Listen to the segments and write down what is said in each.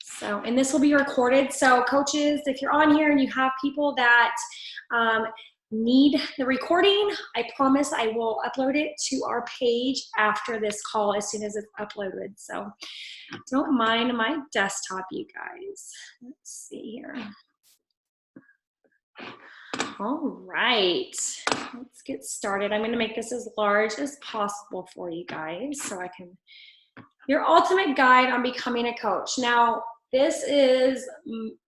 So, and this will be recorded. So coaches, if you're on here and you have people that need the recording, I promise I will upload it to our page after this call as soon as it's uploaded. So don't mind my desktop, you guys. Let's see here. All right, let's get started. I'm going to make this as large as possible for you guys so I can, your ultimate guide on becoming a coach. Now, this is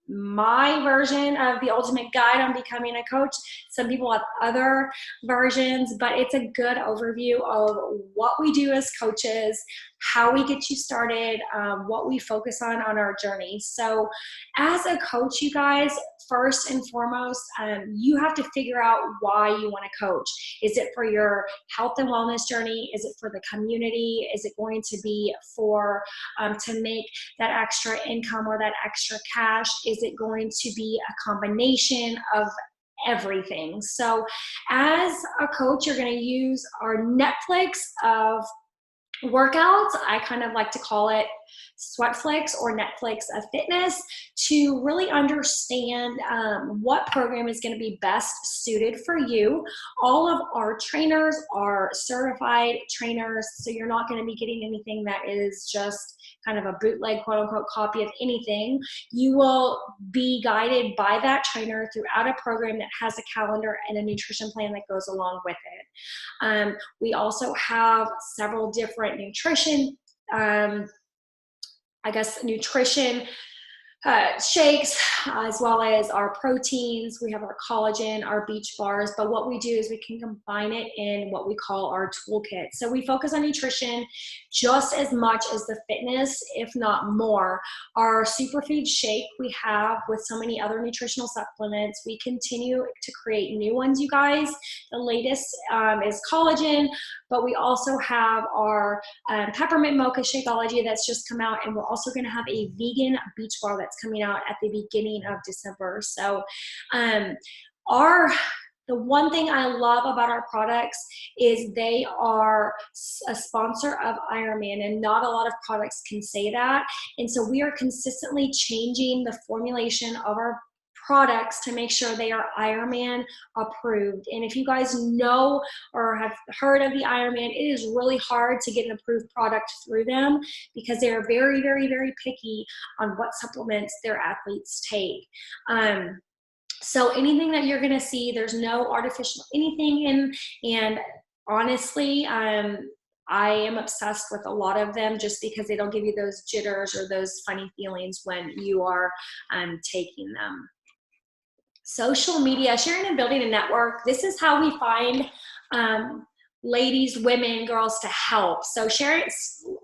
my version of the ultimate guide on becoming a coach. Some people have other versions, but it's a good overview of what we do as coaches, how we get you started, what we focus on our journey. So as a coach, you guys, first and foremost, you have to figure out why you want to coach. Is it for your health and wellness journey? Is it for the community? Is it going to be for to make that extra income or that extra cash? Is it going to be a combination of everything? So as a coach, you're going to use our Netflix of workouts. I kind of like to call it Sweatflix or Netflix of fitness, to really understand what program is going to be best suited for you. All of our trainers are certified trainers, so you're not going to be getting anything that is just kind of a bootleg, quote unquote, copy of anything. You will be guided by that trainer throughout a program that has a calendar and a nutrition plan that goes along with it. We also have several different nutrition, nutrition shakes, as well as our proteins. We have our collagen, our beach bars, but what we do is we can combine it in what we call our toolkit. So we focus on nutrition just as much as the fitness, if not more. Our superfood shake we have with so many other nutritional supplements. We continue to create new ones, you guys. The latest is collagen, but we also have our peppermint mocha Shakeology that's just come out, and we're also going to have a vegan beach bar that's coming out at the beginning of December. So the one thing I love about our products is they are a sponsor of Ironman, and not a lot of products can say that. And so we are consistently changing the formulation of our products to make sure they are Ironman approved. And if you guys know or have heard of the Ironman, it is really hard to get an approved product through them because they are very, very, very picky on what supplements their athletes take. So anything that you're going to see, there's no artificial anything in, and honestly, I am obsessed with a lot of them just because they don't give you those jitters or those funny feelings when you are taking them. Social media, sharing and building a network. This is how we find ladies, women, girls to help. So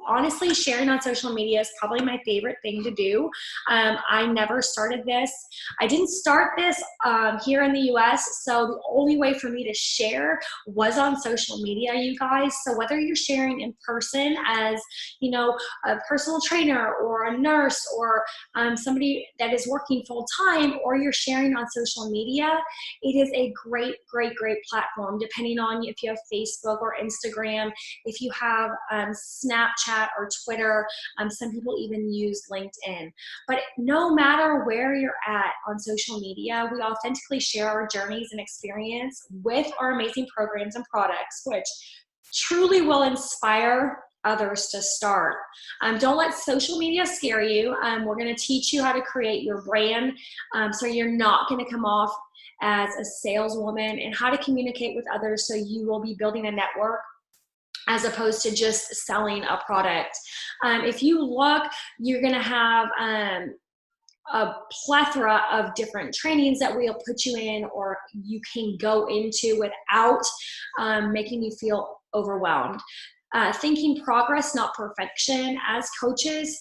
honestly, sharing on social media is probably my favorite thing to do. I never started this. I didn't start this here in the US, so the only way for me to share was on social media, you guys. So whether you're sharing in person as, you know, a personal trainer or a nurse or somebody that is working full time, or you're sharing on social media, it is a great, great, great platform, depending on if you have Facebook or Instagram, if you have Snapchat or Twitter. Some people even use LinkedIn. But no matter where you're at on social media, we authentically share our journeys and experience with our amazing programs and products, which truly will inspire others to start. Don't let social media scare you. We're going to teach you how to create your brand, so you're not going to come off as a saleswoman, and how to communicate with others so you will be building a network as opposed to just selling a product. If you look, you're going to have a plethora of different trainings that we'll put you in, or you can go into without making you feel overwhelmed. Thinking progress, not perfection. As coaches,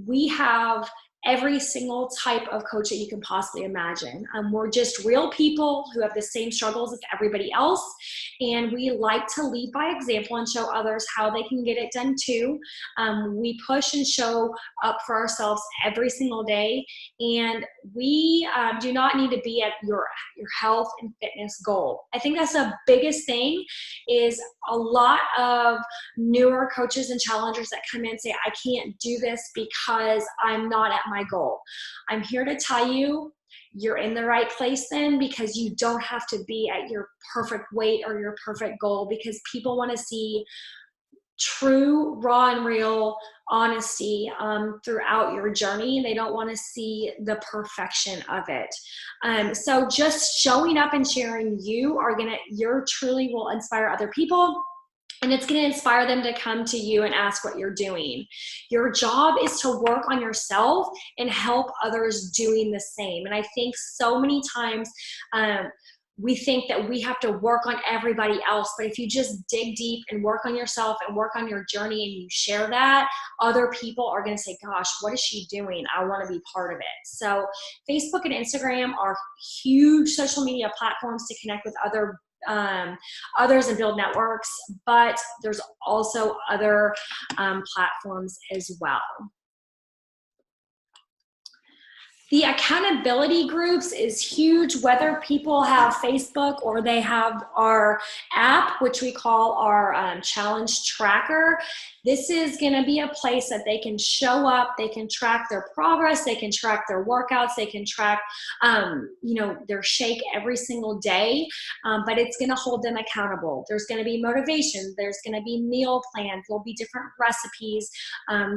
we have every single type of coach that you can possibly imagine. We're just real people who have the same struggles as everybody else, and we like to lead by example and show others how they can get it done too. We push and show up for ourselves every single day, and we do not need to be at your health and fitness goal. I think that's the biggest thing, is a lot of newer coaches and challengers that come in and say, I can't do this because I'm not at my goal. I'm here to tell you, you're in the right place then, because you don't have to be at your perfect weight or your perfect goal, because people want to see true, raw and real honesty throughout your journey. They don't want to see the perfection of it. So just showing up and sharing you truly will inspire other people. And it's going to inspire them to come to you and ask what you're doing. Your job is to work on yourself and help others doing the same. And I think so many times we think that we have to work on everybody else. But if you just dig deep and work on yourself and work on your journey and you share that, other people are going to say, gosh, what is she doing? I want to be part of it. So Facebook and Instagram are huge social media platforms to connect with others and build networks, but there's also other platforms as well. The accountability groups is huge, whether people have Facebook or they have our app, which we call our challenge tracker. This is going to be a place that they can show up, they can track their progress, they can track their workouts, they can track their shake every single day, but it's going to hold them accountable. There's going to be motivation, there's going to be meal plans, there'll be different recipes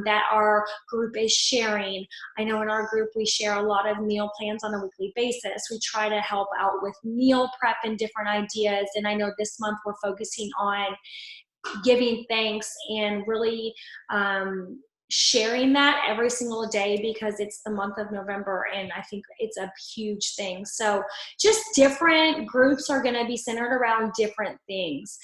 that our group is sharing. I know in our group we share a lot of meal plans on a weekly basis. We try to help out with meal prep and different ideas, and I know this month we're focusing on giving thanks and really sharing that every single day, because it's the month of November and I think it's a huge thing. So just different groups are going to be centered around different things.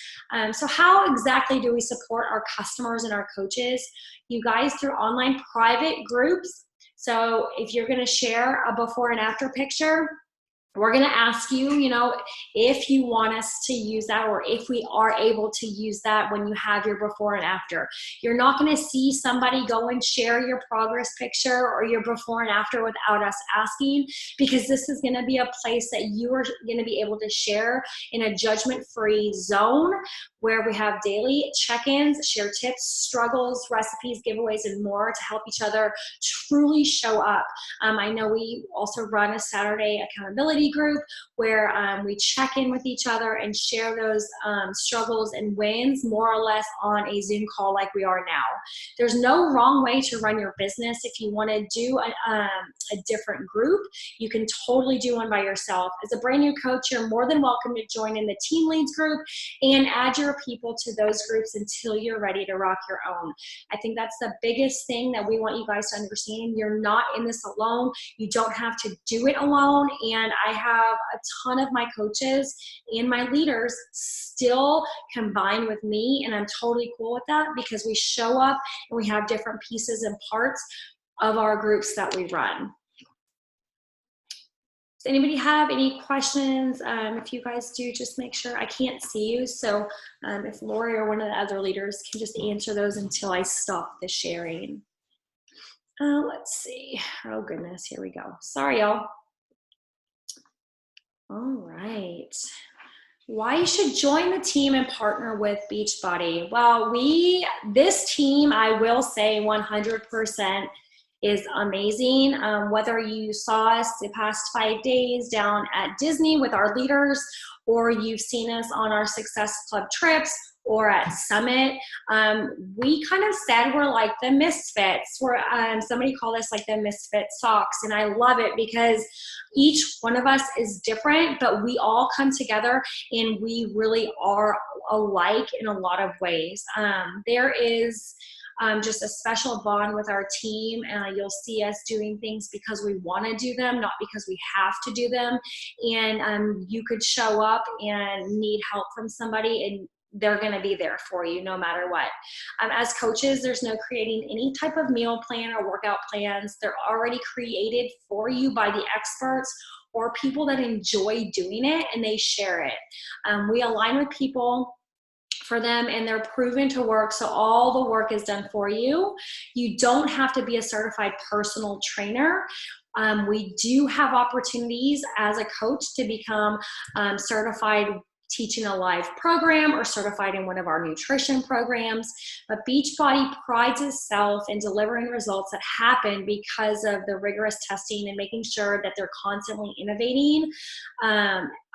So how exactly do we support our customers and our coaches? You guys, through online private groups. So if you're going to share a before and after picture, we're going to ask you, if you want us to use that, or if we are able to use that when you have your before and after. You're not going to see somebody go and share your progress picture or your before and after without us asking, because this is going to be a place that you are going to be able to share in a judgment-free zone, where we have daily check-ins, share tips, struggles, recipes, giveaways, and more to help each other truly show up. I know we also run a Saturday accountability group where we check in with each other and share those struggles and wins, more or less on a Zoom call like we are now. There's no wrong way to run your business. If you want to do a different group, you can totally do one by yourself. As a brand new coach, you're more than welcome to join in the Team Leads group and add your people to those groups until you're ready to rock your own. I think that's the biggest thing that we want you guys to understand. You're not in this alone. You don't have to do it alone. And I have a ton of my coaches and my leaders still combine with me, and I'm totally cool with that, because we show up and we have different pieces and parts of our groups that we run. Does anybody have any questions? If you guys do, just make sure. I can't see you, so if Lori or one of the other leaders can just answer those until I stop the sharing. Let's see. Oh goodness, here we go. Sorry, y'all. All right. Why you should join the team and partner with Beachbody? Well, this team, I will say 100% is amazing. Whether you saw us the past 5 days down at Disney with our leaders, or you've seen us on our Success Club trips, or at Summit, we kind of said we're like the misfits. Somebody called us like the misfit socks, and I love it because each one of us is different, but we all come together and we really are alike in a lot of ways. There is just a special bond with our team, and you'll see us doing things because we want to do them, not because we have to do them. And you could show up and need help from somebody, and they're going to be there for you no matter what. As coaches, there's no creating any type of meal plan or workout plans. They're already created for you by the experts or people that enjoy doing it, and they share it. We align with people for them, and they're proven to work, so all the work is done for you. You don't have to be a certified personal trainer. We do have opportunities as a coach to become certified teaching a live program or certified in one of our nutrition programs. But Beachbody prides itself in delivering results that happen because of the rigorous testing and making sure that they're constantly innovating.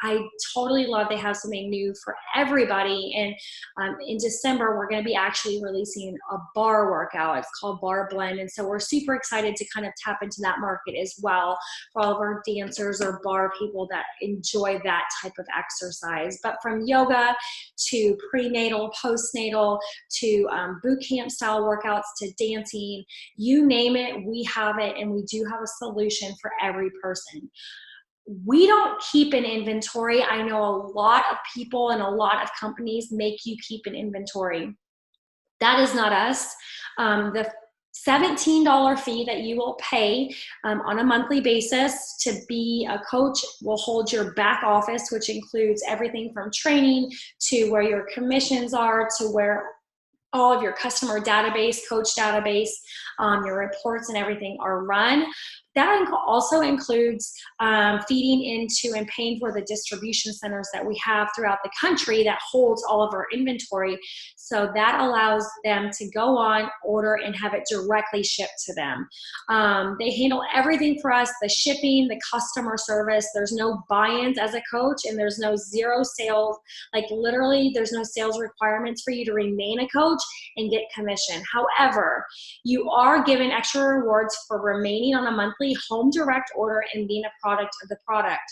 I totally love they have something new for everybody. And in December, we're going to be actually releasing a bar workout. It's called Bar Blend. And so we're super excited to kind of tap into that market as well for all of our dancers or bar people that enjoy that type of exercise. But from yoga to prenatal, postnatal, to boot camp style workouts, to dancing, you name it, we have it. And we do have a solution for every person. We don't keep an inventory. I know a lot of people and a lot of companies make you keep an inventory. That is not us. The $17 fee that you will pay on a monthly basis to be a coach will hold your back office, which includes everything from training to where your commissions are, to where all of your customer database, coach database, your reports and everything are run. That also includes feeding into and paying for the distribution centers that we have throughout the country that holds all of our inventory. So that allows them to go on, order, and have it directly shipped to them. They handle everything for us, the shipping, the customer service. There's no buy-ins as a coach, and there's no zero sales. Like literally, there's no sales requirements for you to remain a coach and get commission. However, you are given extra rewards for remaining on a monthly home direct order and being a product of the product.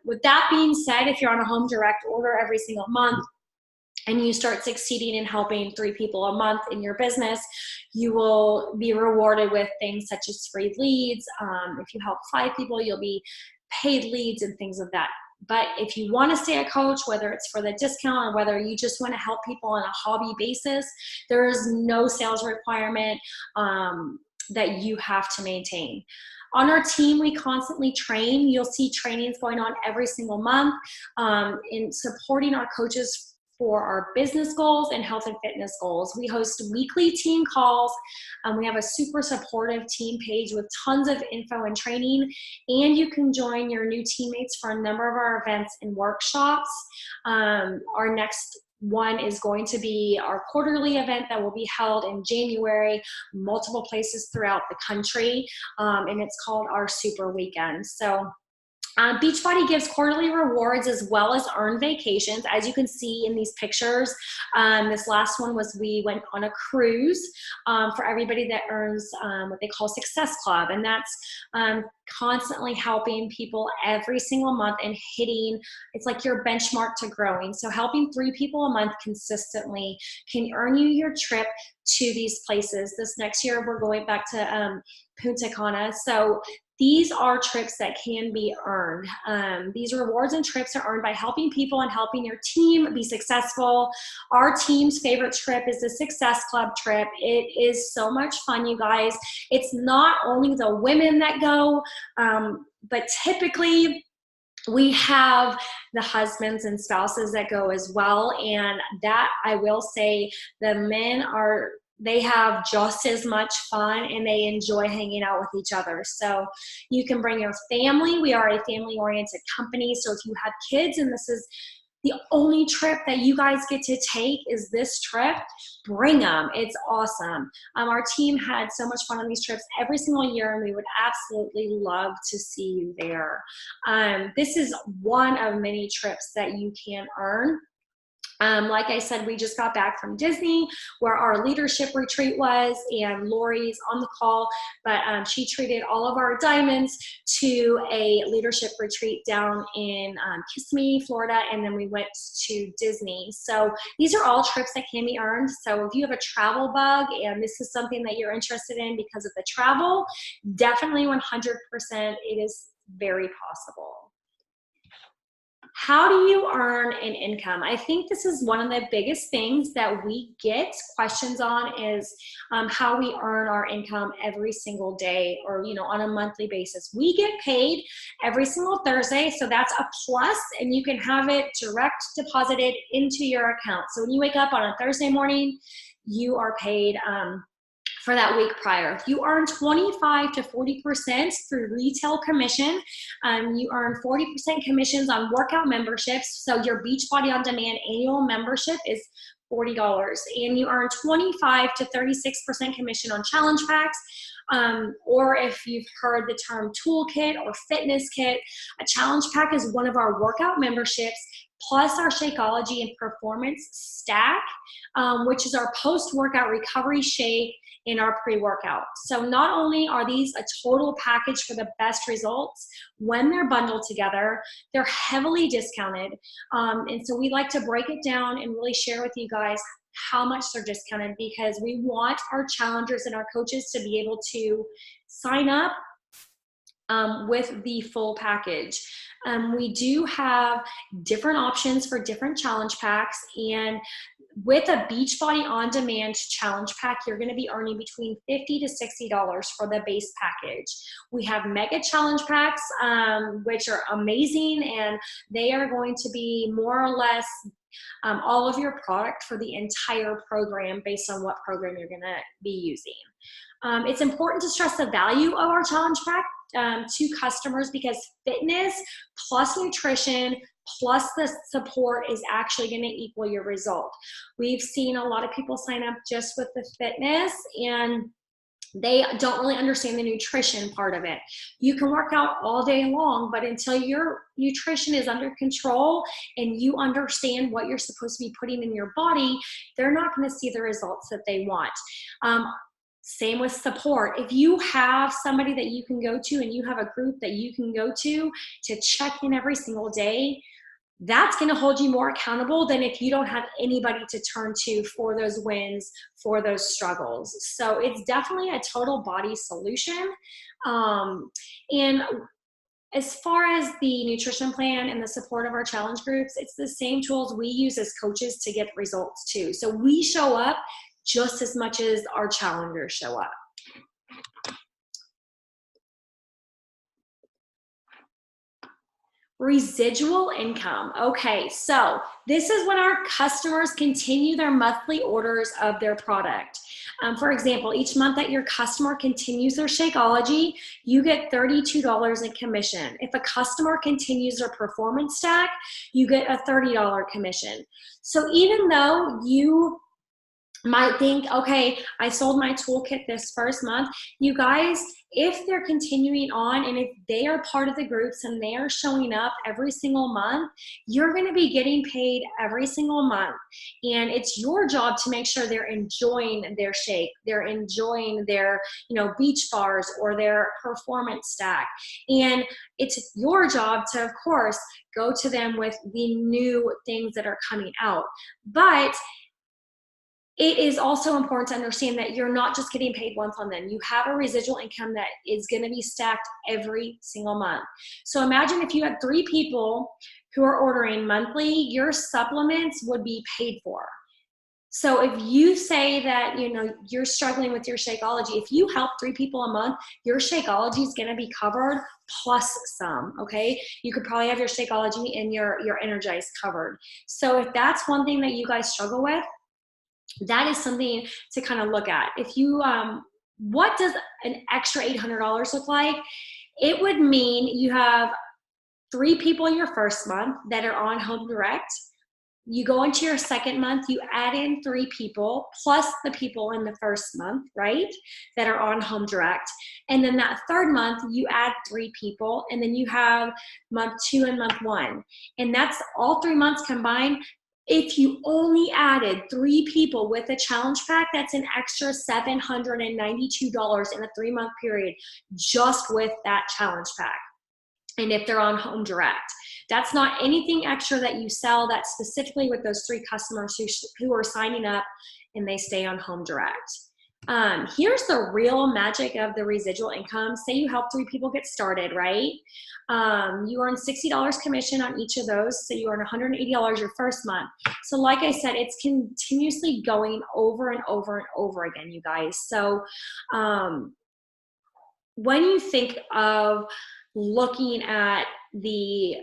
With that being said, if you're on a home direct order every single month and you start succeeding in helping 3 people a month in your business, you will be rewarded with things such as free leads. If you help 5 people, you'll be paid leads and things of that. But if you want to stay a coach, whether it's for the discount or whether you just want to help people on a hobby basis, there is no sales requirement that you have to maintain. On our team, we constantly train. You'll see trainings going on every single month in supporting our coaches for our business goals and health and fitness goals. We host weekly team calls. We have a super supportive team page with tons of info and training, and you can join your new teammates for a number of our events and workshops. Our next one is going to be our quarterly event that will be held in January, multiple places throughout the country, and it's called our Super Weekend. So Beachbody gives quarterly rewards as well as earned vacations. As you can see in these pictures, this last one was we went on a cruise for everybody that earns what they call Success Club. And that's constantly helping people every single month and hitting, it's like your benchmark to growing. So helping 3 people a month consistently can earn you your trip to these places. This next year, we're going back to Punta Cana. So these are trips that can be earned. These rewards and trips are earned by helping people and helping your team be successful. Our team's favorite trip is the Success Club trip. It is so much fun, you guys. It's not only the women that go, but typically we have the husbands and spouses that go as well. And that, I will say, the men they have just as much fun and they enjoy hanging out with each other. So you can bring your family. We are a family-oriented company. So if you have kids and this is the only trip that you guys get to take is this trip, bring them. It's awesome. Our team had so much fun on these trips every single year, and we would absolutely love to see you there. This is one of many trips that you can earn. Like I said, we just got back from Disney where our leadership retreat was, and Lori's on the call, but she treated all of our diamonds to a leadership retreat down in Kissimmee, Florida, and then we went to Disney. So these are all trips that can be earned. So if you have a travel bug and this is something that you're interested in because of the travel, definitely 100%, it is very possible. How do you earn an income? I think this is one of the biggest things that we get questions on is how we earn our income every single day or, on a monthly basis. We get paid every single Thursday, so that's a plus, and you can have it direct deposited into your account. So when you wake up on a Thursday morning, you are paid for that week prior. You earn 25 to 40% through retail commission. You earn 40% commissions on workout memberships. So your Beachbody On Demand annual membership is $40. And you earn 25 to 36% commission on challenge packs. Or if you've heard the term toolkit or fitness kit, a challenge pack is one of our workout memberships plus our Shakeology and Performance Stack, which is our post-workout recovery shake in our pre-workout. So not only are these a total package for the best results, when they're bundled together, they're heavily discounted. And so we like to break it down and really share with you guys how much they're discounted, because we want our challengers and our coaches to be able to sign up with the full package. We do have different options for different challenge packs, and with a Beachbody On Demand challenge pack, you're going to be earning between $50 to $60 for the base package. We have mega challenge packs, which are amazing, and they are going to be more or less all of your product for the entire program based on what program you're going to be using. It's important to stress the value of our challenge pack to customers, because fitness plus nutrition plus the support is actually going to equal your result. We've seen a lot of people sign up just with the fitness, and they don't really understand the nutrition part of it. You can work out all day long, but until your nutrition is under control and you understand what you're supposed to be putting in your body, they're not going to see the results that they want. Same with support. If you have somebody that you can go to and you have a group that you can go to check in every single day, that's going to hold you more accountable than if you don't have anybody to turn to for those wins, for those struggles. So it's definitely a total body solution. And as far as the nutrition plan and the support of our challenge groups, it's the same tools we use as coaches to get results too. So we show up just as much as our challengers show up. Residual income. Okay, so this is when our customers continue their monthly orders of their product. For example, each month that your customer continues their Shakeology, you get $32 in commission. If a customer continues their Performance Stack, you get a $30 commission. So even though you might think, okay, I sold my toolkit this first month, you guys, if they're continuing on and if they are part of the groups and they are showing up every single month, you're going to be getting paid every single month. And it's your job to make sure they're enjoying their shake, they're enjoying their, beach bars or their Performance Stack. And it's your job to, of course, go to them with the new things that are coming out. But it is also important to understand that you're not just getting paid once on them. You have a residual income that is going to be stacked every single month. So imagine if you had 3 people who are ordering monthly, your supplements would be paid for. So if you say that, you're struggling with your Shakeology, if you help 3 people a month, your Shakeology is going to be covered plus some, okay? You could probably have your Shakeology and your Energize covered. So if that's one thing that you guys struggle with, that is something to kind of look at. If you, what does an extra $800 look like? It would mean you have 3 people in your first month that are on Home Direct. You go into your second month, you add in 3 people plus the people in the first month, right, that are on Home Direct. And then that third month, you add 3 people, and then you have month 2 and month 1. And that's all 3 months combined. If you only added 3 people with a challenge pack, that's an extra $792 in a 3-month period just with that challenge pack. And if they're on Home Direct, that's not anything extra that you sell. That's specifically with those 3 customers who are signing up and they stay on Home Direct. Here's the real magic of the residual income. Say you help 3 people get started, right? You earn $60 commission on each of those, so you earn $180 your first month. So like I said, it's continuously going over and over and over again, you guys. So when you think of looking at the,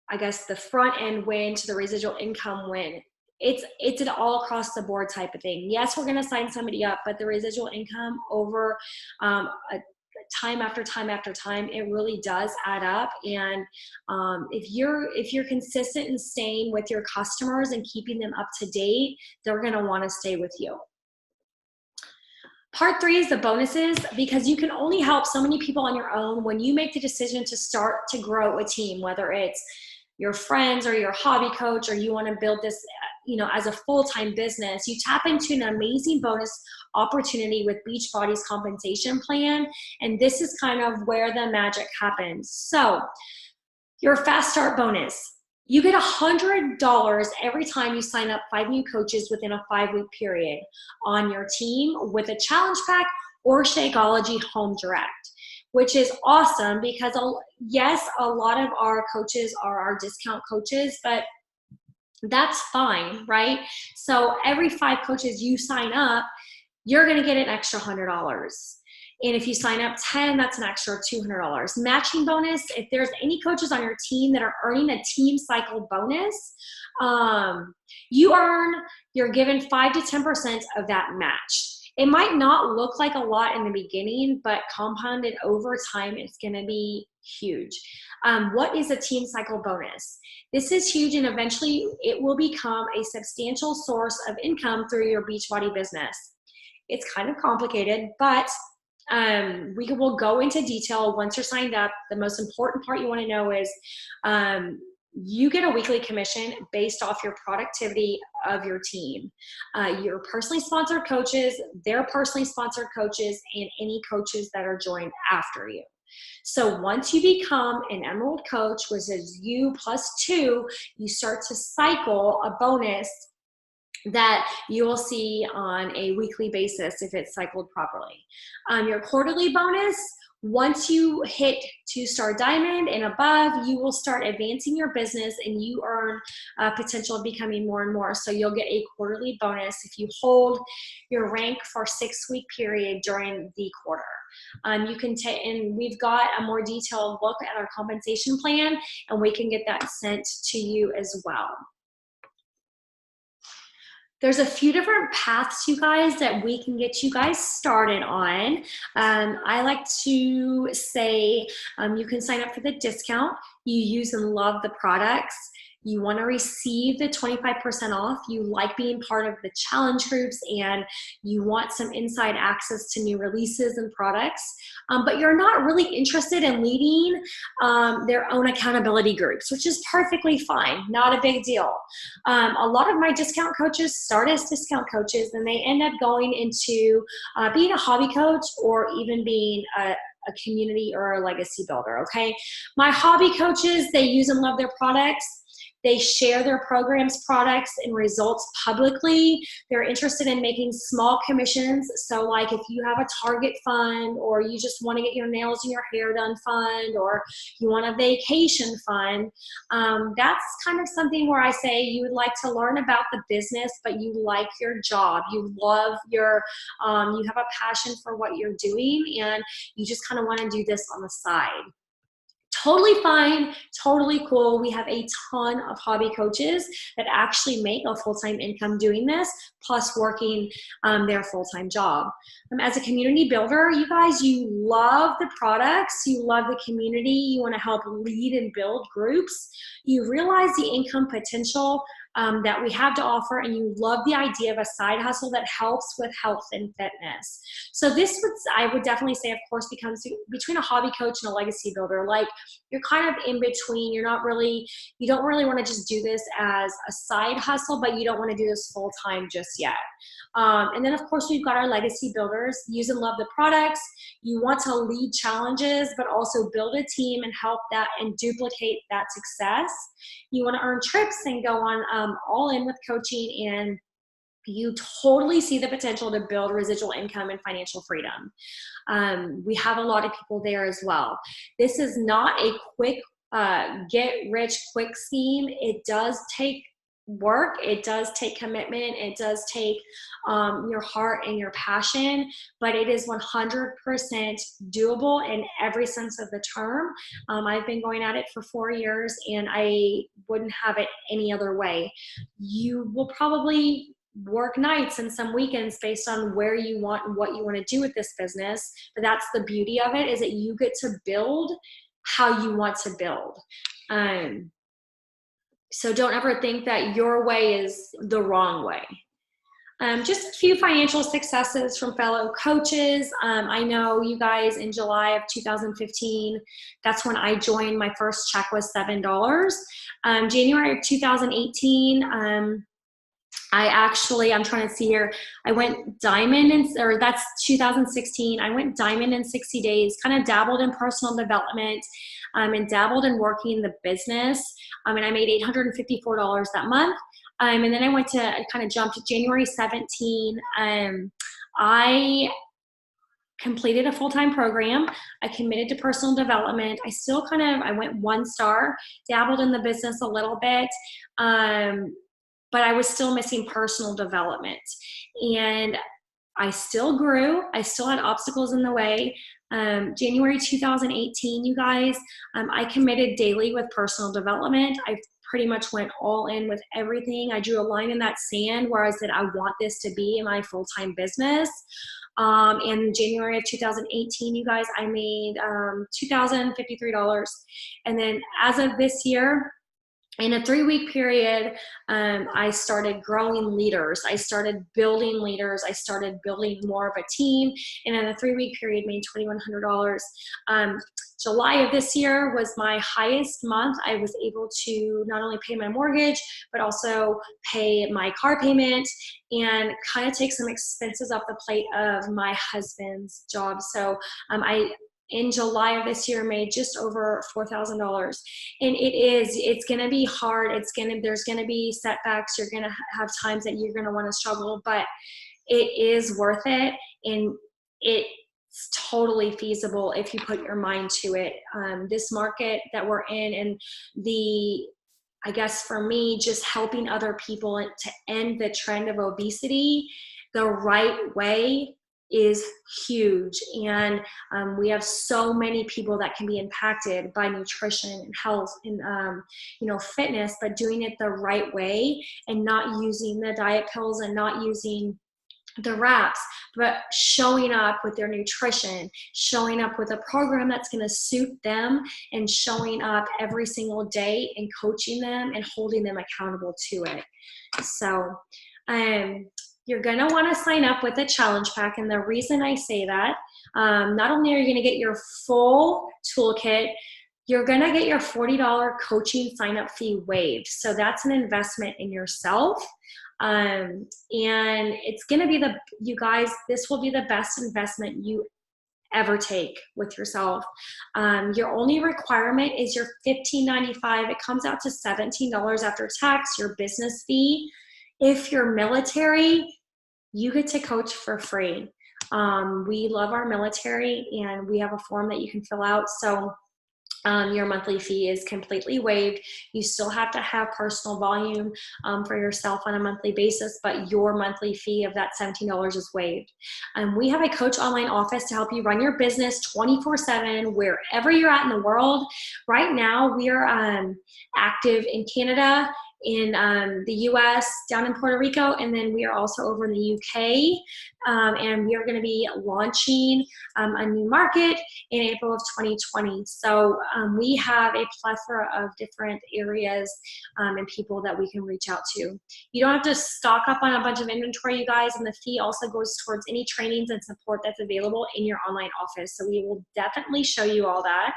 I guess, the front end win to the residual income win, it's an all across the board type of thing. Yes, we're going to sign somebody up, but the residual income over time after time after time, it really does add up. And if you're consistent in staying with your customers and keeping them up to date, they're going to want to stay with you. Part 3 is the bonuses, because you can only help so many people on your own. When you make the decision to start to grow a team, whether it's your friends or your hobby coach, or you want to build this, as a full-time business, you tap into an amazing bonus opportunity with Beachbody's compensation plan. And this is kind of where the magic happens. So your fast start bonus, you get $100 every time you sign up 5 new coaches within a 5-week period on your team with a challenge pack or Shakeology Home Direct, which is awesome because, yes, a lot of our coaches are our discount coaches, but that's fine, right? So every 5 coaches you sign up, you're going to get an extra $100. And if you sign up 10, that's an extra $200. Matching bonus, if there's any coaches on your team that are earning a team cycle bonus, you're given 5 to 10% of that match. It might not look like a lot in the beginning, but compounded over time, it's going to be huge. What is a team cycle bonus? This is huge, and eventually it will become a substantial source of income through your Beachbody business. It's kind of complicated, but we will go into detail once you're signed up. The most important part you want to know is you get a weekly commission based off your productivity of your team. Your personally sponsored coaches, their personally sponsored coaches, and any coaches that are joined after you. So once you become an Emerald coach, which is you plus 2, you start to cycle a bonus that you will see on a weekly basis if it's cycled properly. Your quarterly bonus, once you hit 2-star diamond and above, you will start advancing your business and you earn potential of becoming more and more. So you'll get a quarterly bonus if you hold your rank for a 6-week period during the quarter. You can take, and we've got a more detailed look at our compensation plan, and we can get that sent to you as well. There's a few different paths, you guys, that we can get you guys started on. I like to say you can sign up for the discount. You use and love the products. You want to receive the 25% off. You like being part of the challenge groups, and you want some inside access to new releases and products, but you're not really interested in leading their own accountability groups, which is perfectly fine, not a big deal. A lot of my discount coaches start as discount coaches, and they end up going into being a hobby coach or even being a community or a legacy builder, okay? My hobby coaches, they use and love their products. They share their programs, products, and results publicly. They're interested in making small commissions. So like if you have a Target fund, or you just want to get your nails and your hair done fund, or you want a vacation fund, that's kind of something where I say you would like to learn about the business, but you like your job. You love your, you have a passion for what you're doing, and you just kind of want to do this on the side. Totally fine, totally cool. We have a ton of hobby coaches that actually make a full-time income doing this, plus working their full-time job. As a community builder, you guys, you love the products, you love the community, you want to help lead and build groups, you realize the income potential that we have to offer, and you love the idea of a side hustle that helps with health and fitness. So this would, I would definitely say, of course, becomes between a hobby coach and a legacy builder. Like, you're kind of in between. You're not really, you don't really want to just do this as a side hustle, but you don't want to do this full time just yet. And then of course we've got our legacy builders, use and love the products. You want to lead challenges, but also build a team and help that and duplicate that success. You want to earn trips and go on all in with coaching and you totally see the potential to build residual income and financial freedom. We have a lot of people there as well. This is not a quick get rich quick scheme. It does take work. It does take commitment. It does take your heart and your passion, but it is 100% doable in every sense of the term. I've been going at it for 4 years, and I wouldn't have it any other way. You will probably work nights and some weekends based on where you want and what you want to do with this business. But that's the beauty of it, is that you get to build how you want to build. So don't ever think that your way is the wrong way. Just a few financial successes from fellow coaches. I know you guys, in July of 2015, that's when I joined. My first check was $7. January of 2018, I'm trying to see here. I went diamond, or that's 2016. I went diamond in 60 days, kind of dabbled in personal development, and dabbled in working the business. And I made $854 that month. And then I kind of jumped to January 17. I completed a full-time program. I committed to personal development. I went 1 star, dabbled in the business a little bit. But I was still missing personal development. And I still grew. I still had obstacles in the way. January 2018, you guys, I committed daily with personal development. I pretty much went all in with everything. I drew a line in that sand where I said, I want this to be my full-time business. In January of 2018, you guys, I made $2,053. And then as of this year, in a 3-week period, I started growing leaders. I started building leaders. I started building more of a team. And in a 3-week period, made $2,100. July of this year was my highest month. I was able to not only pay my mortgage, but also pay my car payment and kind of take some expenses off the plate of my husband's job. So in July of this year, made just over $4,000. And it's going to be hard. There's going to be setbacks. You're going to have times that you're going to want to struggle, but it is worth it. And it's totally feasible if you put your mind to it. This market that we're in, and I guess for me, just helping other people to end the trend of obesity the right way is huge. And we have so many people that can be impacted by nutrition and health and fitness, but doing it the right way and not using the diet pills and not using the wraps, but showing up with their nutrition, showing up with a program that's going to suit them, and showing up every single day and coaching them and holding them accountable to it. So you're going to want to sign up with a challenge pack. And the reason I say that, not only are you going to get your full toolkit, you're going to get your $40 coaching sign-up fee waived. So that's an investment in yourself. And it's going to be you guys, this will be the best investment you ever take with yourself. Your only requirement is your $15.95. It comes out to $17 after tax, your business fee. If you're military, you get to coach for free. We love our military, and we have a form that you can fill out. So your monthly fee is completely waived. You still have to have personal volume for yourself on a monthly basis, but your monthly fee of that $17 is waived. We have a coach online office to help you run your business 24/7 wherever you're at in the world. Right now, we are active in Canada, in the US, down in Puerto Rico, and then we are also over in the UK, and we are going to be launching a new market in April of 2020. So we have a plethora of different areas and people that we can reach out to. You don't have to stock up on a bunch of inventory, you guys, and the fee also goes towards any trainings and support that's available in your online office. So we will definitely show you all that.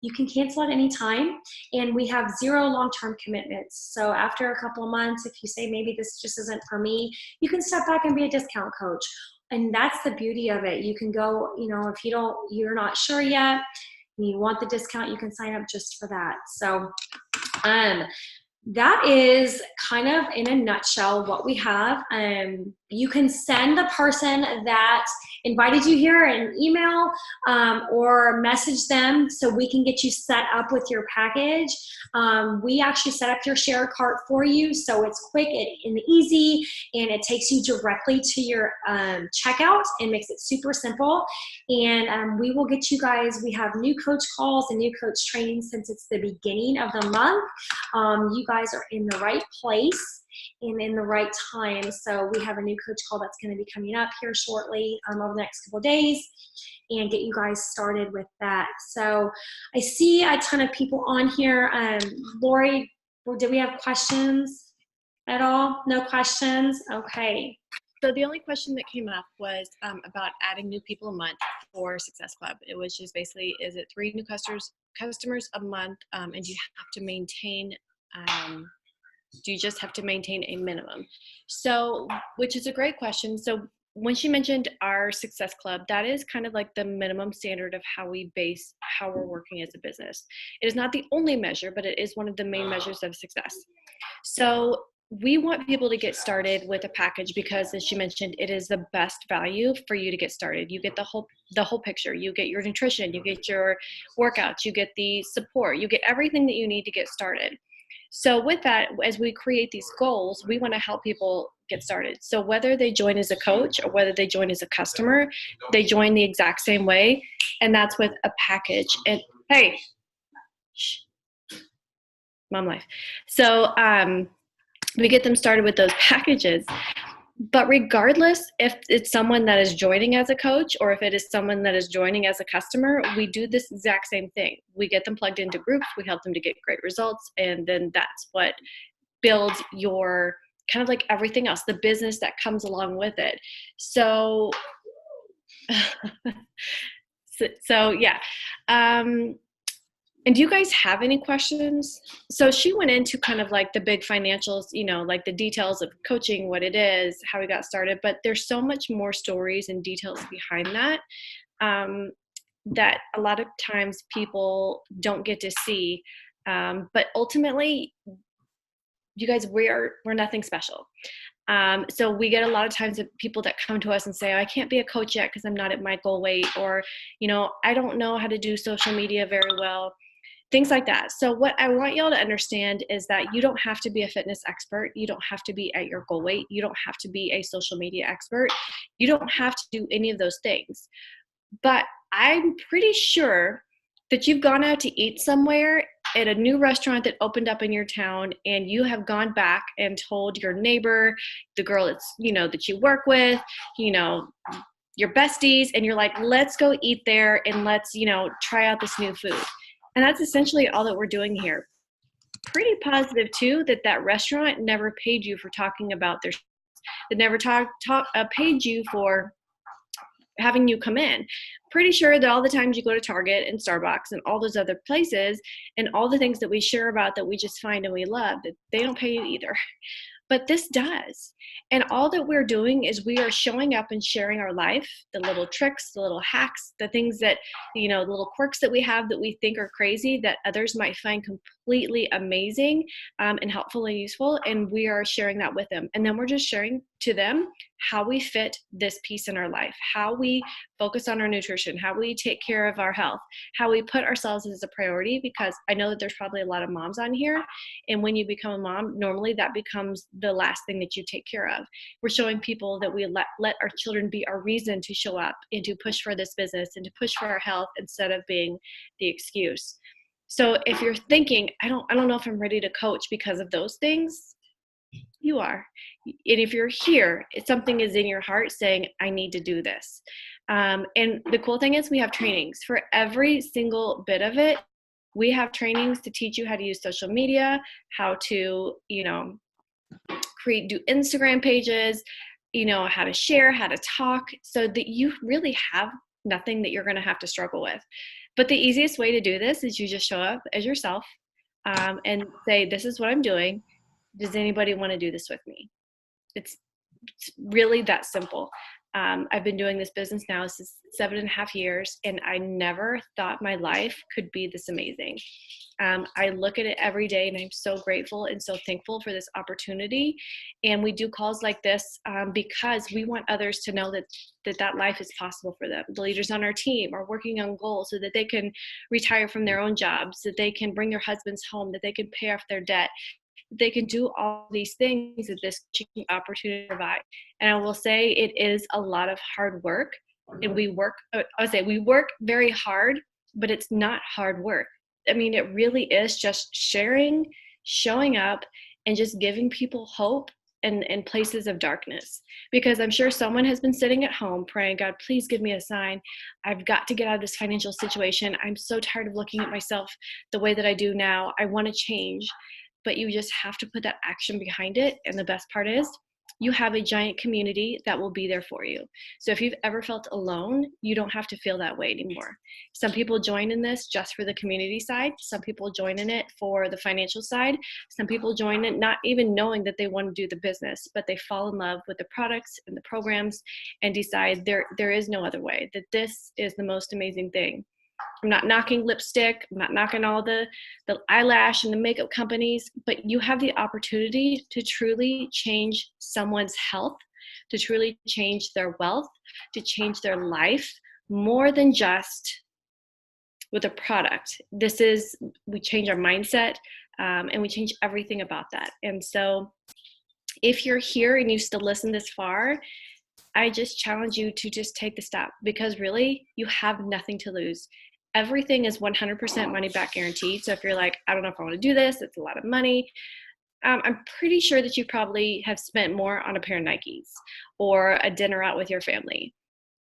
You can cancel at any time, and we have 0 long-term commitments. So after a couple of months, if you say maybe this just isn't for me, you can step back and be a discount coach. And that's the beauty of it. You can go, if you're not sure yet, and you want the discount, you can sign up just for that. So That is kind of in a nutshell what we have. You can send the person that invited you here an email, or message them so we can get you set up with your package. We actually set up your share cart for you, so it's quick and easy, and it takes you directly to your checkout and makes it super simple. And we will get you guys, we have new coach calls and new coach training since it's the beginning of the month. You guys are in the right place and in the right time. So we have a new coach call that's going to be coming up here shortly, over the next couple of days, and get you guys started with that. So I see a ton of people on here. Lori, did we have questions at all? No questions? Okay. So the only question that came up was about adding new people a month for Success Club. It was just basically, is it 3 new customers a month, and do you have to maintain, do you just have to maintain a minimum? So, which is a great question. So when she mentioned our Success Club, that is kind of like the minimum standard of how we base how we're working as a business. It is not the only measure, but it is one of the main measures of success. So we want people to get started with a package because, as she mentioned, it is the best value for you to get started. You get the whole picture. You get your nutrition, you get your workouts, you get the support, you get everything that you need to get started. So with that, as we create these goals, we want to help people get started. So whether they join as a coach or whether they join as a customer, they join the exact same way, and that's with a package. And hey, shh, mom life. So we get them started with those packages. But regardless if it's someone that is joining as a coach or if it is someone that is joining as a customer, we do this exact same thing. We get them plugged into groups, we help them to get great results, and then that's what builds your kind of like everything else, the business that comes along with it. So, so yeah. And do you guys have any questions? So she went into kind of like the big financials, you know, like the details of coaching, what it is, how we got started, but there's so much more stories and details behind that, that a lot of times people don't get to see. But ultimately, you guys, we're nothing special. So we get a lot of times of people that come to us and say, oh, I can't be a coach yet because I'm not at my goal weight, or, you know, I don't know how to do social media very well. Things like that. So what I want y'all to understand is that you don't have to be a fitness expert. You don't have to be at your goal weight. You don't have to be a social media expert. You don't have to do any of those things. But I'm pretty sure that you've gone out to eat somewhere at a new restaurant that opened up in your town, and you have gone back and told your neighbor, the girl that's, you know, that you work with, you know, your besties, and you're like, let's go eat there and let's, you know, try out this new food. And that's essentially all that we're doing here. Pretty positive too that that restaurant never paid you for talking about their, that never paid you for having you come in. Pretty sure that all the times you go to Target and Starbucks and all those other places and all the things that we share about that we just find and we love, that they don't pay you either. But this does. And all that we're doing is we are showing up and sharing our life, the little tricks, the little hacks, the things that, you know, the little quirks that we have that we think are crazy that others might find completely amazing, and helpful and useful. And we are sharing that with them. And then we're just sharing to them how we fit this piece in our life, how we focus on our nutrition, how we take care of our health, how we put ourselves as a priority, because I know that there's probably a lot of moms on here. And when you become a mom, normally that becomes the last thing that you take care of. We're showing people that we let our children be our reason to show up and to push for this business and to push for our health instead of being the excuse. So if you're thinking, I don't know if I'm ready to coach because of those things, you are. And if you're here, something is in your heart saying, I need to do this. And the cool thing is we have trainings for every single bit of it. We have trainings to teach you how to use social media, how to, you know, do Instagram pages, you know, how to share, how to talk, so that you really have nothing that you're going to have to struggle with. But the easiest way to do this is you just show up as yourself, and say, this is what I'm doing. Does anybody want to do this with me? It's really that simple. I've been doing this business now since 7.5 years, and I never thought my life could be this amazing. I look at it every day, and I'm so grateful and so thankful for this opportunity. And we do calls like this because we want others to know that life is possible for them. The leaders on our team are working on goals so that they can retire from their own jobs, that they can bring their husbands home, that they can pay off their debt. They can do all these things that this opportunity provides. And I will say it is a lot of hard work. And we work very hard, but it's not hard work. I mean, it really is just sharing, showing up, and just giving people hope in places of darkness. Because I'm sure someone has been sitting at home praying, God, please give me a sign. I've got to get out of this financial situation. I'm so tired of looking at myself the way that I do now. I want to change. But you just have to put that action behind it. And the best part is you have a giant community that will be there for you. So if you've ever felt alone, you don't have to feel that way anymore. Some people join in this just for the community side. Some people join in it for the financial side. Some people join it not even knowing that they want to do the business, but they fall in love with the products and the programs and decide there is no other way, that this is the most amazing thing. I'm not knocking lipstick. I'm not knocking all the eyelash and the makeup companies, but you have the opportunity to truly change someone's health, to truly change their wealth, to change their life more than just with a product. We change our mindset and we change everything about that. And so if you're here and you still listen this far, I just challenge you to just take the step, because really you have nothing to lose. Everything is 100% money back guaranteed. So if you're like, I don't know if I want to do this, it's a lot of money. I'm pretty sure that you probably have spent more on a pair of Nikes or a dinner out with your family.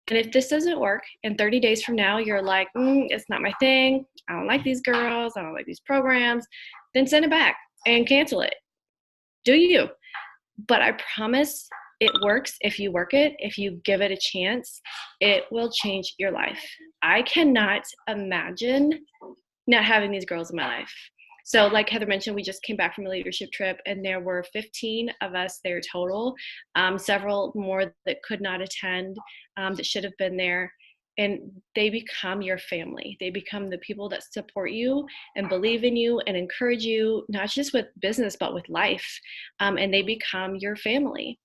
And if this doesn't work, and 30 days from now, you're like, it's not my thing. I don't like these girls. I don't like these programs. Then send it back and cancel it. Do you? But I promise it works if you work it, if you give it a chance, it will change your life. I cannot imagine not having these girls in my life. So like Heather mentioned, we just came back from a leadership trip, and there were 15 of us there total, several more that could not attend, that should have been there. And they become your family. They become the people that support you and believe in you and encourage you, not just with business, but with life. And they become your family.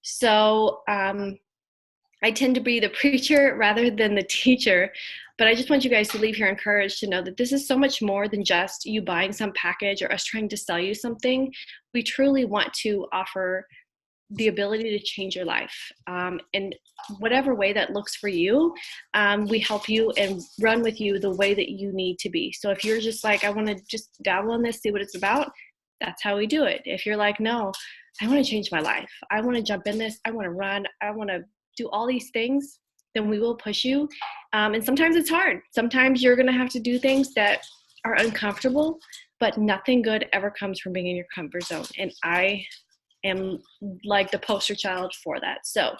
So I tend to be the preacher rather than the teacher, but I just want you guys to leave here encouraged to know that this is so much more than just you buying some package or us trying to sell you something. We truly want to offer the ability to change your life. In whatever way that looks for you, we help you and run with you the way that you need to be. So if you're just like, I want to just dabble in this, see what it's about, that's how we do it. If you're like, no, I want to change my life, I want to jump in this, I want to run, I want to do all these things, then we will push you. And sometimes it's hard. Sometimes you're going to have to do things that are uncomfortable, but nothing good ever comes from being in your comfort zone. And I am like the poster child for that. So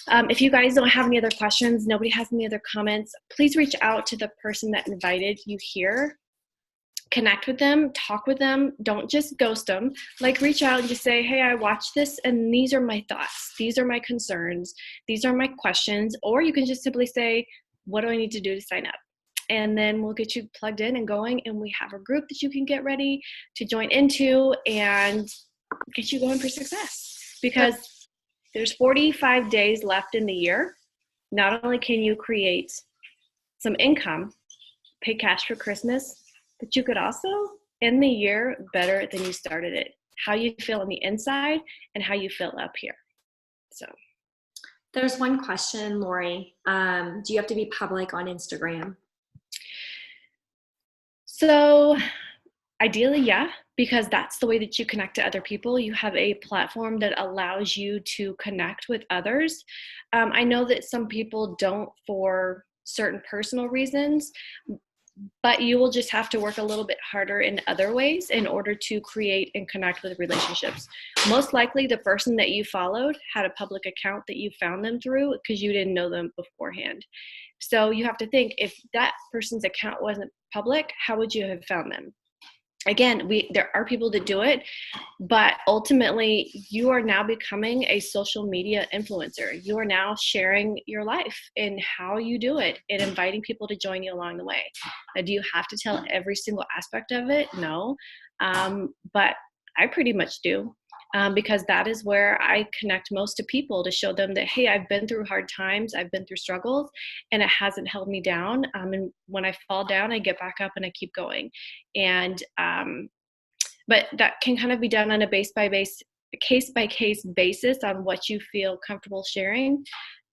if you guys don't have any other questions, nobody has any other comments, please reach out to the person that invited you here. Connect with them, talk with them. Don't just ghost them. Like, reach out and just say, hey, I watched this and these are my thoughts. These are my concerns. These are my questions. Or you can just simply say, what do I need to do to sign up? And then we'll get you plugged in and going. And we have a group that you can get ready to join into and get you going for success. Because there's 45 days left in the year. Not only can you create some income, pay cash for Christmas, but you could also end the year better than you started it. How you feel on the inside and how you feel up here. So there's one question, Lori. Do you have to be public on Instagram? So ideally, yeah, because that's the way that you connect to other people. You have a platform that allows you to connect with others. I know that some people don't for certain personal reasons, but you will just have to work a little bit harder in other ways in order to create and connect with relationships. Most likely the person that you followed had a public account that you found them through because you didn't know them beforehand. So you have to think, if that person's account wasn't public, how would you have found them? again, there are people that do it, but ultimately you are now becoming a social media influencer. You are now sharing your life and how you do it and inviting people to join you along the way. Do you have to tell every single aspect of it? No. But I pretty much do. Because that is where I connect most to people, to show them that, hey, I've been through hard times, I've been through struggles, and it hasn't held me down. And when I fall down, I get back up and I keep going. And but that can kind of be done on a case by case basis on what you feel comfortable sharing,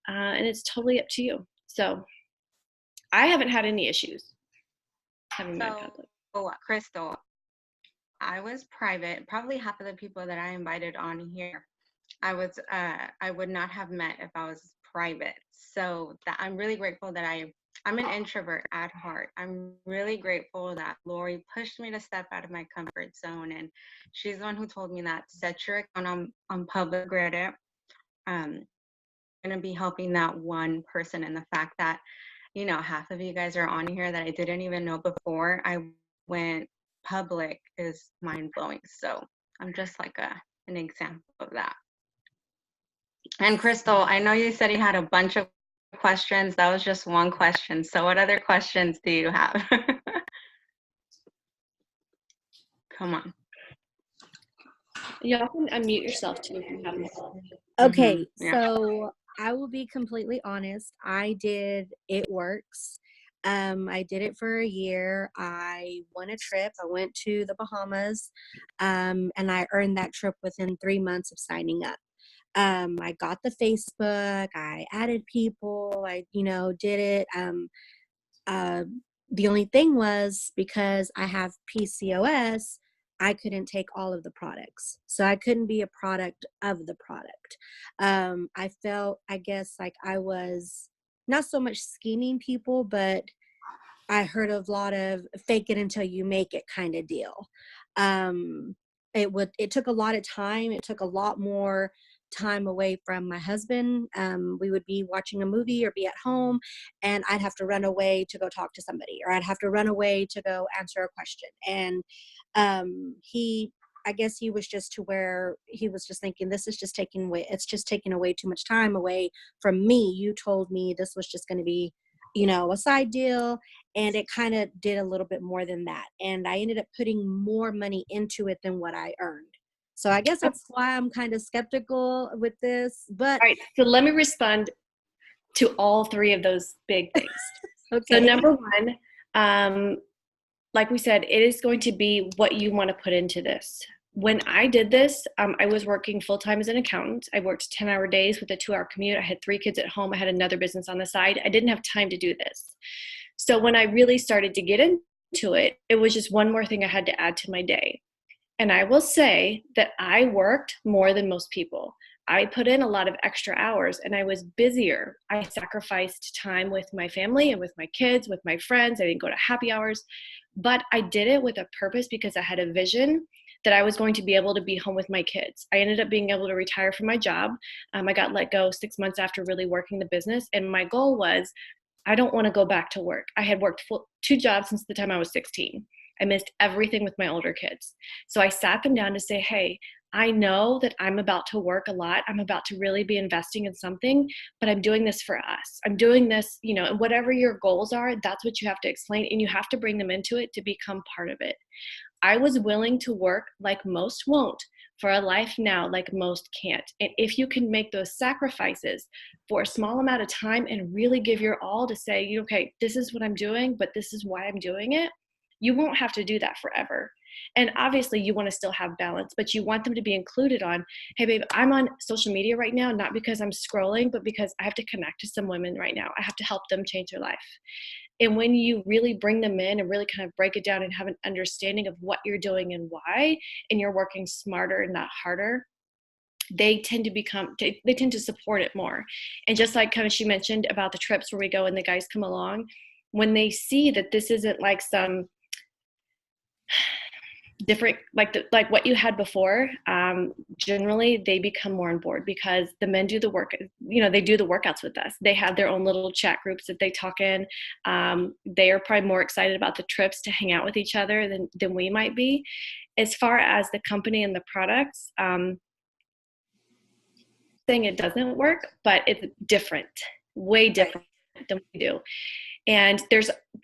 and it's totally up to you. So I haven't had any issues having my public. So, Crystal, I was private. Probably half of the people that I invited on here, I would not have met if I was private. So I'm really grateful that I'm an introvert at heart. I'm really grateful that Lori pushed me to step out of my comfort zone, and she's the one who told me that set your account on public Reddit. I'm gonna be helping that one person, and the fact that half of you guys are on here that I didn't even know before I went public is mind-blowing. So I'm just like an example of that. And Crystal, I know you said you had a bunch of questions. That was just one question. So what other questions do you have? Come on. Y'all can unmute yourself too if you have them. Okay, Yeah. so I will be completely honest. I did It Works. I did it for a year. I won a trip. I went to the Bahamas, and I earned that trip within 3 months of signing up. I got the Facebook. I added people. I, did it. The only thing was, because I have PCOS, I couldn't take all of the products. So I couldn't be a product of the product. I felt, I guess, like I was not so much scheming people, but I heard a lot of fake it until you make it kind of deal. It took a lot of time. It took a lot more time away from my husband. We would be watching a movie or be at home, and I'd have to run away to go talk to somebody, or I'd have to run away to go answer a question. And I guess he was just to where he was just thinking, this is just taking away, it's just taking away too much time away from me. You told me this was just going to be, a side deal. And it kind of did a little bit more than that. And I ended up putting more money into it than what I earned. So I guess that's why I'm kind of skeptical with this. But all right, so let me respond to all three of those big things. Okay. So number one, like we said, it is going to be what you want to put into this. When I did this, I was working full-time as an accountant. I worked 10-hour days with a 2-hour commute. I had 3 kids at home. I had another business on the side. I didn't have time to do this. So when I really started to get into it, it was just one more thing I had to add to my day. And I will say that I worked more than most people. I put in a lot of extra hours and I was busier. I sacrificed time with my family and with my kids, with my friends. I didn't go to happy hours, but I did it with a purpose because I had a vision that I was going to be able to be home with my kids. I ended up being able to retire from my job. I got let go 6 months after really working the business. And my goal was, I don't want to go back to work. I had worked 2 jobs since the time I was 16. I missed everything with my older kids. So I sat them down to say, hey, I know that I'm about to work a lot. I'm about to really be investing in something, but I'm doing this for us. I'm doing this, and whatever your goals are, that's what you have to explain, and you have to bring them into it to become part of it. I was willing to work like most won't for a life now like most can't. And if you can make those sacrifices for a small amount of time and really give your all to say, okay, this is what I'm doing, but this is why I'm doing it, you won't have to do that forever. And obviously you want to still have balance, but you want them to be included on, hey babe, I'm on social media right now, not because I'm scrolling, but because I have to connect to some women right now. I have to help them change their life. And when you really bring them in and really kind of break it down and have an understanding of what you're doing and why, and you're working smarter and not harder, they tend to support it more. And just like kind of she mentioned about the trips where we go and the guys come along, when they see that this isn't like some different, like what you had before, generally they become more on board because the men do the work. They do the workouts with us. They have their own little chat groups that they talk in. They are probably more excited about the trips to hang out with each other than we might be. As far as the company and the products, saying it doesn't work, but it's different, way different than we do. And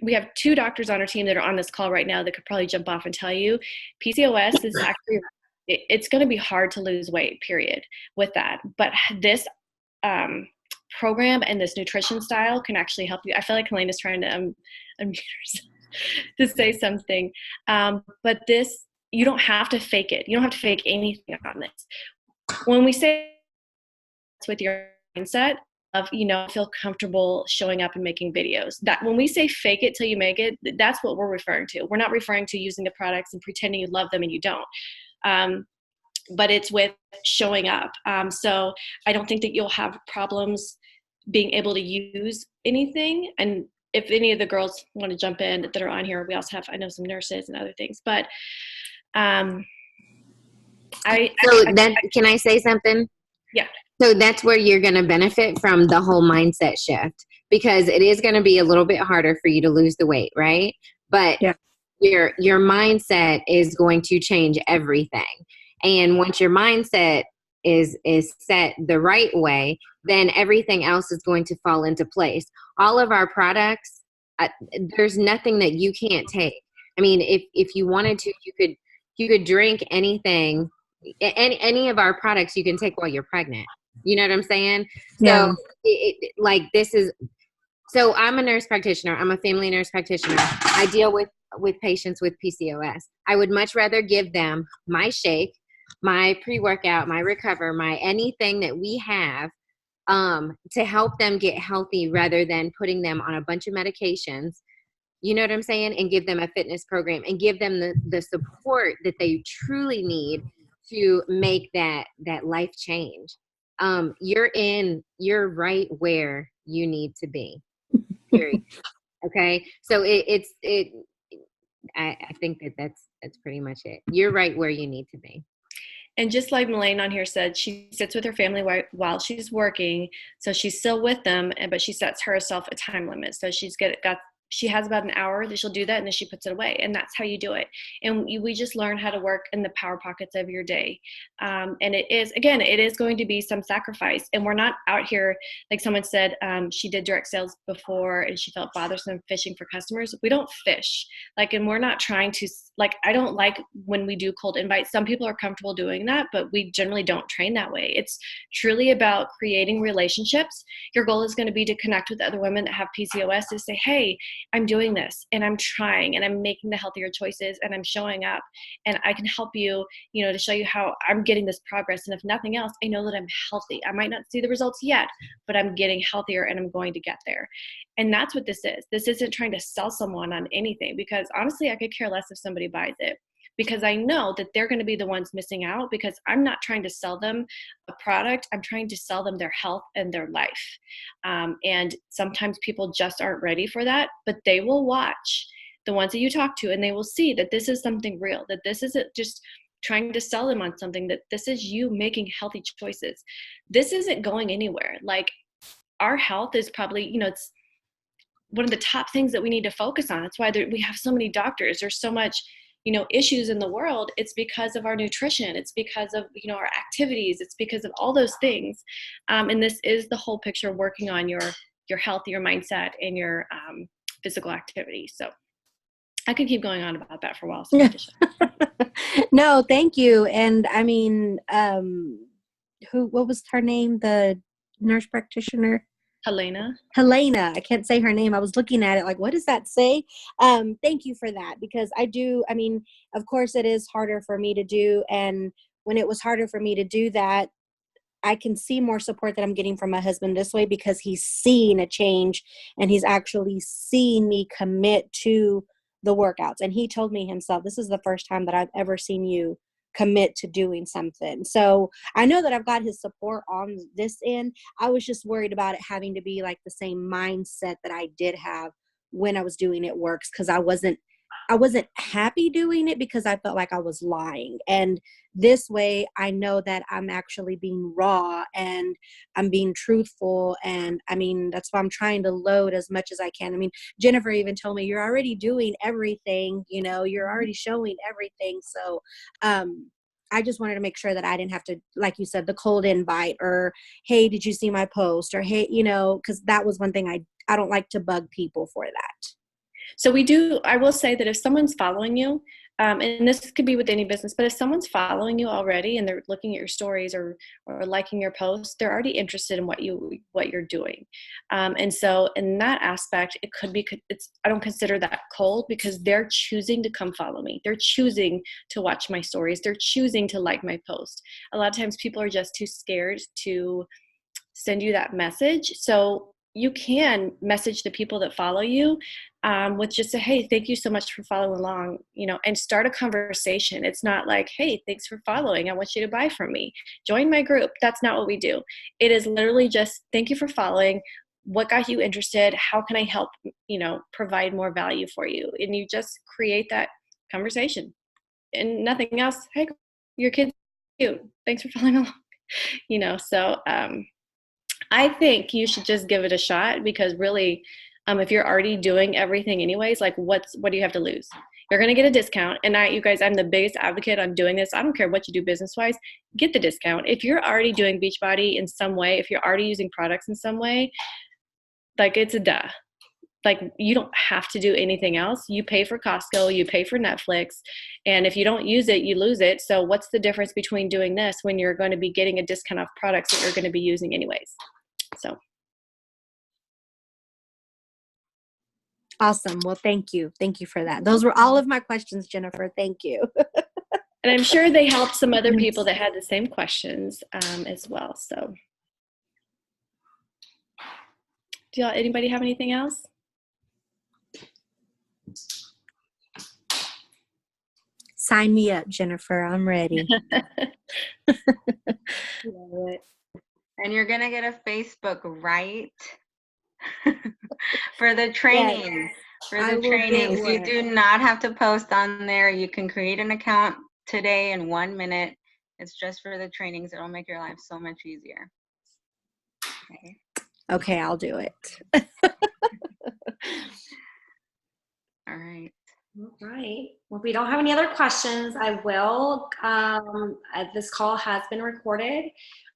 we have 2 doctors on our team that are on this call right now that could probably jump off and tell you PCOS is actually, it's going to be hard to lose weight, period, with that. But this program and this nutrition style can actually help you. I feel like Helena's trying to unmute herself to say something. But this, you don't have to fake it. You don't have to fake anything on this. When we say it's with your mindset of, feel comfortable showing up and making videos, that when we say fake it till you make it, that's what we're referring to. We're not referring to using the products and pretending you love them and you don't. But it's with showing up. So I don't think that you'll have problems being able to use anything. And if any of the girls want to jump in that are on here, we also have, I know, some nurses and other things, but can I say something? Yeah. So that's where you're going to benefit from the whole mindset shift, because it is going to be a little bit harder for you to lose the weight, right? But yeah, your mindset is going to change everything. And once your mindset is set the right way, then everything else is going to fall into place. All of our products, there's nothing that you can't take. I mean, if you wanted to, you could drink anything. Any of our products you can take while you're pregnant. You know what I'm saying? Yeah. So I'm a nurse practitioner. I'm a family nurse practitioner. I deal with patients with PCOS. I would much rather give them my shake, my pre-workout, my recover, my anything that we have to help them get healthy, rather than putting them on a bunch of medications. You know what I'm saying? And give them a fitness program and give them the support that they truly need to make that life change. You're right where you need to be. Period. Okay. So I think that's pretty much it. You're right where you need to be. And just like Melaine on here said, she sits with her family while she's working. So she's still with them, but she sets herself a time limit. So she has about an hour that she'll do that, and then she puts it away. And that's how you do it. And we just learn how to work in the power pockets of your day. And it is going to be some sacrifice. And we're not out here, like someone said, she did direct sales before and she felt bothersome fishing for customers. We don't fish. And we're not trying to, I don't like when we do cold invites. Some people are comfortable doing that, but we generally don't train that way. It's truly about creating relationships. Your goal is going to be to connect with other women that have PCOS, to say, hey, I'm doing this and I'm trying and I'm making the healthier choices and I'm showing up, and I can help you, to show you how I'm getting this progress. And if nothing else, I know that I'm healthy. I might not see the results yet, but I'm getting healthier and I'm going to get there. And that's what this is. This isn't trying to sell someone on anything, because honestly, I could care less if somebody buys it, because I know that they're going to be the ones missing out, because I'm not trying to sell them a product. I'm trying to sell them their health and their life. And sometimes people just aren't ready for that, but they will watch the ones that you talk to and they will see that this is something real, that this isn't just trying to sell them on something, that this is you making healthy choices. This isn't going anywhere. Our health is probably, it's one of the top things that we need to focus on. That's why we have so many doctors. There's so much issues in the world. It's because of our nutrition. It's because of, our activities. It's because of all those things. And this is the whole picture, working on your health, your mindset, and your physical activity. So I could keep going on about that for a while. So No, thank you. And I mean, what was her name? The nurse practitioner? Helena. I can't say her name. I was looking at it what does that say? Thank you for that, because of course it is harder for me to do. And when it was harder for me to do that, I can see more support that I'm getting from my husband this way, because he's seen a change and he's actually seen me commit to the workouts. And he told me himself, this is the first time that I've ever seen you commit to doing something. So I know that I've got his support on this end. I was just worried about it having to be the same mindset that I did have when I was doing It Works, because I wasn't I wasn't happy doing it because I felt like I was lying. And this way I know that I'm actually being raw and I'm being truthful. And I mean, that's why I'm trying to load as much as I can. I mean, Jennifer even told me, you're already doing everything, you know, you're already showing everything. So, I just wanted to make sure that I didn't have to, like you said, the cold invite or, hey, did you see my post? Or, hey, you know, because that was one thing I don't like to bug people for that. So I will say that if someone's following you, and this could be with any business, but if someone's following you already and they're looking at your stories or liking your posts, they're already interested in what you're doing. And so in that aspect, I don't consider that cold because they're choosing to come follow me. They're choosing to watch my stories. They're choosing to like my post. A lot of times people are just too scared to send you that message. So you can message the people that follow you with just a, hey, thank you so much for following along, you know, and start a conversation. It's not like, hey, thanks for following. I want you to buy from me. Join my group. That's not what we do. It is literally just, thank you for following. What got you interested? How can I help, you know, provide more value for you? And you just create that conversation and nothing else. Hey, your kid's cute. Thanks for following along. You know, so I think you should just give it a shot because really, if you're already doing everything anyways, like what do you have to lose? You're going to get a discount. And you guys, I'm the biggest advocate on doing this. I don't care what you do business-wise, get the discount. If you're already doing Beachbody in some way, if you're already using products in some way, like it's a duh. Like you don't have to do anything else. You pay for Costco, you pay for Netflix, and if you don't use it, you lose it. So what's the difference between doing this when you're going to be getting a discount off products that you're going to be using anyways? So. Awesome. Well, thank you. Thank you for that. Those were all of my questions, Jennifer. Thank you. And I'm sure they helped some other people that had the same questions as well. So anybody have anything else? Sign me up, Jennifer. I'm ready. And you're going to get a Facebook, right? For the trainings. Yes, For the trainings. You do not have to post on there. You can create an account today in 1 minute. It's just for the trainings. It'll make your life so much easier. Okay, I'll do it. All right. All right. Well, if we don't have any other questions, I will. This call has been recorded.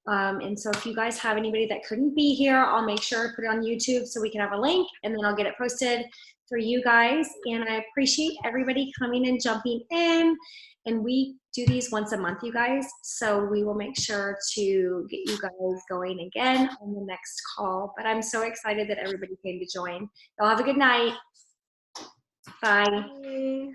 And so if you guys have anybody that couldn't be here, I'll make sure to put it on YouTube so we can have a link and then I'll get it posted for you guys. And I appreciate everybody coming and jumping in. And we do these once a month, you guys. So we will make sure to get you guys going again on the next call. But I'm so excited that everybody came to join. Y'all have a good night. Bye. Bye.